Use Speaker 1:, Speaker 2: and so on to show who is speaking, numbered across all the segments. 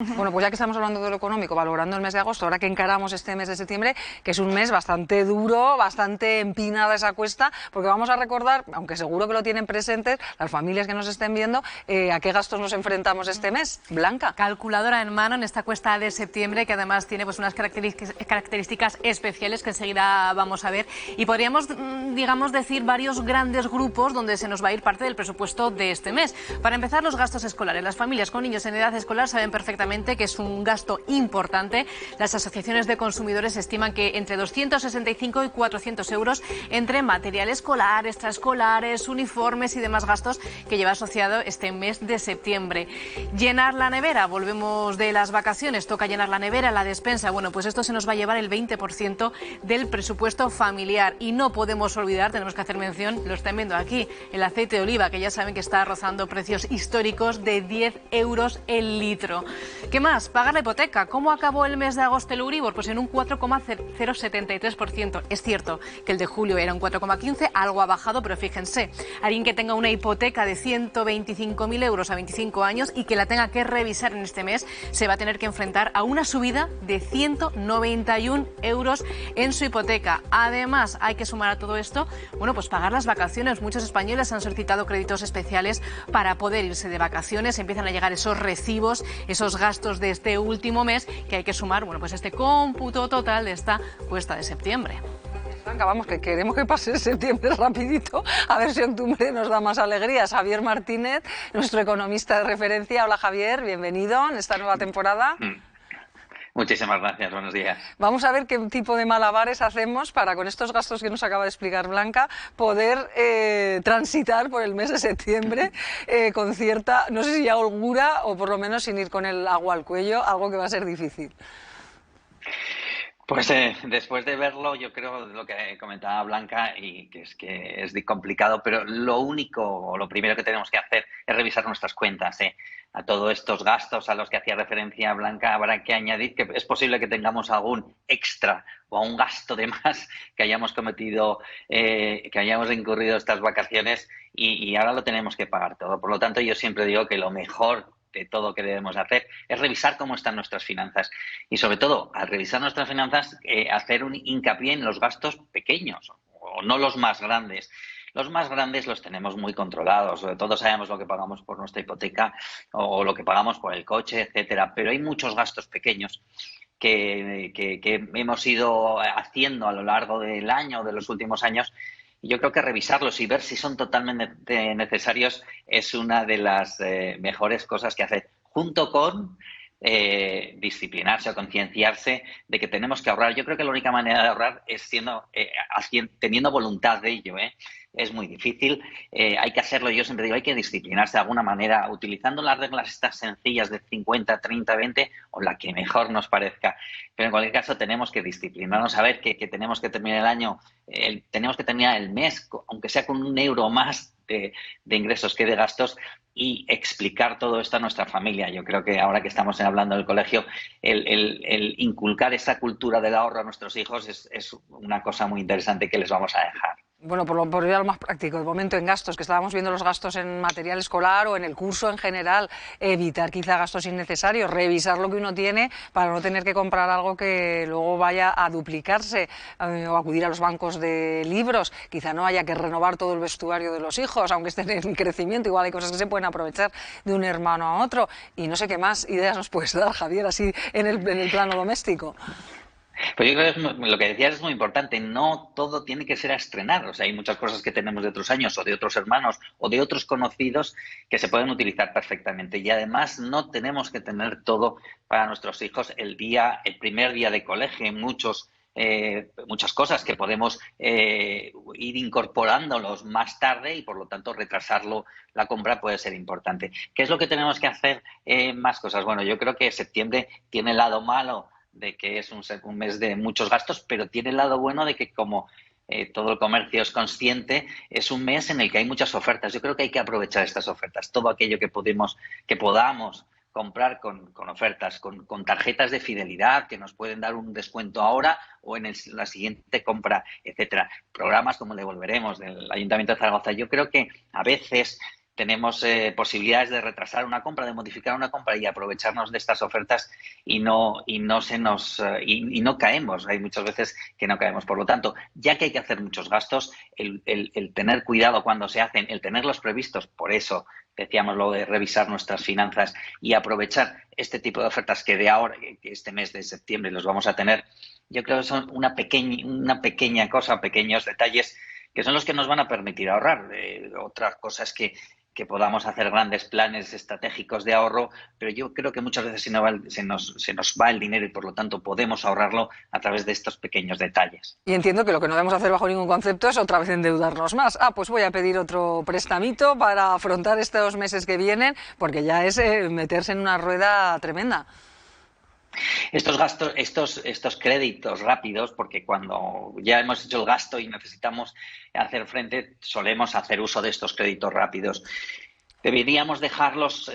Speaker 1: Bueno, pues ya que estamos hablando de lo económico, valorando el mes de agosto, ahora que encaramos este mes de septiembre, que es un mes bastante duro, bastante empinada esa cuesta, porque vamos a recordar, aunque seguro que lo tienen presentes, las familias que nos estén viendo, a qué gastos nos enfrentamos este mes. Blanca.
Speaker 2: Calculadora en mano en esta cuesta de septiembre, que además tiene pues unas características especiales que enseguida vamos a ver. Y podríamos, digamos, decir varios grandes grupos donde se nos va a ir parte del presupuesto de este mes. Para empezar, los gastos escolares. Las familias con niños en edad escolar saben perfectamente que es un gasto importante. Las asociaciones de consumidores estiman que entre 265 y 400 euros entre material escolar, extraescolares, uniformes y demás gastos que lleva asociado este mes de septiembre. Llenar la nevera, volvemos de las vacaciones, toca llenar la nevera, la despensa. Bueno, pues esto se nos va a llevar el 20% del presupuesto familiar. Y no podemos olvidar, tenemos que hacer mención, lo están viendo aquí, el aceite de oliva, que ya saben que está rozando precios históricos de 10 euros el litro. ¿Qué más? Pagar la hipoteca. ¿Cómo acabó el mes de agosto el Euribor? Pues en un 4,073%. Es cierto que el de julio era un 4,15%, algo ha bajado, pero fíjense, alguien que tenga una hipoteca de 125.000 euros a 25 años y que la tenga que revisar en este mes, se va a tener que enfrentar a una subida de 191 euros en su hipoteca. Además, hay que sumar a todo esto, bueno, pues pagar las vacaciones. Muchos españoles han solicitado créditos especiales para poder irse de vacaciones. Empiezan a llegar esos recibos, esos gastos de este último mes que hay que sumar, bueno, pues este cómputo total de esta cuesta de septiembre.
Speaker 1: Blanca, vamos, que queremos que pase septiembre rapidito, a ver si octubre nos da más alegrías. Javier Martínez, nuestro economista de referencia. Hola Javier, bienvenido en esta nueva temporada.
Speaker 3: Muchísimas gracias, buenos días.
Speaker 1: Vamos a ver qué tipo de malabares hacemos para, con estos gastos que nos acaba de explicar Blanca, poder transitar por el mes de septiembre con cierta, no sé si ya holgura o por lo menos sin ir con el agua al cuello, algo que va a ser difícil.
Speaker 3: Pues después de verlo, yo creo lo que comentaba Blanca, y que es complicado, pero lo único o lo primero que tenemos que hacer es revisar nuestras cuentas. A todos estos gastos a los que hacía referencia Blanca, habrá que añadir que es posible que tengamos algún extra o un gasto de más que hayamos cometido, que hayamos incurrido estas vacaciones y ahora lo tenemos que pagar todo. Por lo tanto, yo siempre digo que lo mejor de todo que debemos hacer es revisar cómo están nuestras finanzas y, sobre todo, al revisar nuestras finanzas, hacer un hincapié en los gastos pequeños o no los más grandes. Los más grandes los tenemos muy controlados. Todos sabemos lo que pagamos por nuestra hipoteca o lo que pagamos por el coche, etcétera. Pero hay muchos gastos pequeños que hemos ido haciendo a lo largo del año, de los últimos años. Yo creo que revisarlos y ver si son totalmente necesarios es una de las mejores cosas que hacer, junto con disciplinarse o concienciarse de que tenemos que ahorrar. Yo creo que la única manera de ahorrar es teniendo voluntad de ello. Es muy difícil, hay que hacerlo. Yo siempre digo, hay que disciplinarse de alguna manera, utilizando las reglas estas sencillas de 50, 30, 20 o la que mejor nos parezca. Pero en cualquier caso tenemos que disciplinarnos, saber que tenemos que terminar el año, tenemos que terminar el mes, aunque sea con 1 euro más de ingresos que de gastos, y explicar todo esto a nuestra familia. Yo creo que ahora que estamos hablando del colegio, el inculcar esa cultura del ahorro a nuestros hijos es una cosa muy interesante que les vamos a dejar.
Speaker 1: Bueno, por ir a lo más práctico, de momento en gastos, que estábamos viendo los gastos en material escolar o en el curso en general, evitar quizá gastos innecesarios, revisar lo que uno tiene para no tener que comprar algo que luego vaya a duplicarse, o acudir a los bancos de libros, quizá no haya que renovar todo el vestuario de los hijos, aunque estén en crecimiento, igual hay cosas que se pueden aprovechar de un hermano a otro, y no sé qué más ideas nos puedes dar, Javier, así en el plano doméstico.
Speaker 3: Pues yo creo que lo que decías es muy importante. No todo tiene que ser a estrenar. O sea, hay muchas cosas que tenemos de otros años o de otros hermanos o de otros conocidos que se pueden utilizar perfectamente. Y además no tenemos que tener todo para nuestros hijos el primer día de colegio. Hay muchas cosas que podemos ir incorporándolos más tarde y, por lo tanto, retrasarlo. La compra puede ser importante. ¿Qué es lo que tenemos que hacer? Más cosas. Bueno, yo creo que septiembre tiene el lado malo de que es un mes de muchos gastos, pero tiene el lado bueno de que, como todo el comercio es consciente, es un mes en el que hay muchas ofertas. Yo creo que hay que aprovechar estas ofertas, todo aquello que podamos comprar con ofertas, con tarjetas de fidelidad que nos pueden dar un descuento ahora o en la siguiente compra, etcétera. Programas como Devolveremos del Ayuntamiento de Zaragoza. Yo creo que a veces tenemos posibilidades de retrasar una compra, de modificar una compra y aprovecharnos de estas ofertas y no caemos. Hay muchas veces que no caemos. Por lo tanto, ya que hay que hacer muchos gastos, el tener cuidado cuando se hacen, el tenerlos previstos, por eso decíamos lo de revisar nuestras finanzas y aprovechar este tipo de ofertas que de ahora, que este mes de septiembre los vamos a tener, yo creo que son una pequeña cosa, pequeños detalles que son los que nos van a permitir ahorrar. Otra cosa es que podamos hacer grandes planes estratégicos de ahorro, pero yo creo que muchas veces se nos va el dinero y por lo tanto podemos ahorrarlo a través de estos pequeños detalles.
Speaker 1: Y entiendo que lo que no debemos hacer bajo ningún concepto es otra vez endeudarnos más. Pues voy a pedir otro prestamito para afrontar estos meses que vienen, porque ya es meterse en una rueda tremenda.
Speaker 3: Estos gastos, estos créditos rápidos, porque cuando ya hemos hecho el gasto y necesitamos hacer frente, solemos hacer uso de estos créditos rápidos. Deberíamos dejarlos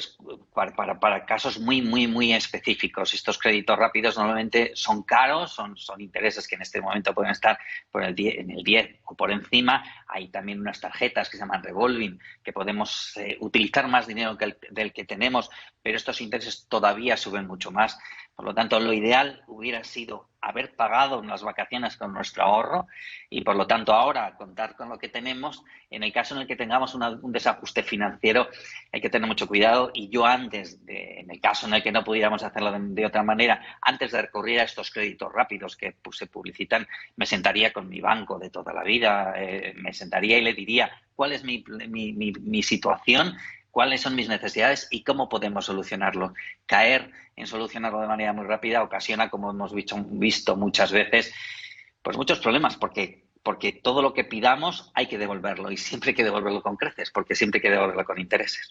Speaker 3: para casos muy específicos. Estos créditos rápidos normalmente son caros, son intereses que en este momento pueden estar en el 10 o por encima. Hay también unas tarjetas que se llaman revolving, que podemos utilizar más dinero del que tenemos, pero estos intereses todavía suben mucho más. Por lo tanto, lo ideal hubiera sido haber pagado unas vacaciones con nuestro ahorro y, por lo tanto, ahora contar con lo que tenemos. En el caso en el que tengamos un desajuste financiero, hay que tener mucho cuidado. Y yo en el caso en el que no pudiéramos hacerlo de otra manera, antes de recurrir a estos créditos rápidos que se publicitan, me sentaría con mi banco de toda la vida, me sentaría y le diría cuál es mi situación, cuáles son mis necesidades y cómo podemos solucionarlo. Caer en solucionarlo de manera muy rápida ocasiona, como hemos visto muchas veces, pues muchos problemas, porque todo lo que pidamos hay que devolverlo y siempre hay que devolverlo con creces, porque siempre hay que devolverlo con intereses.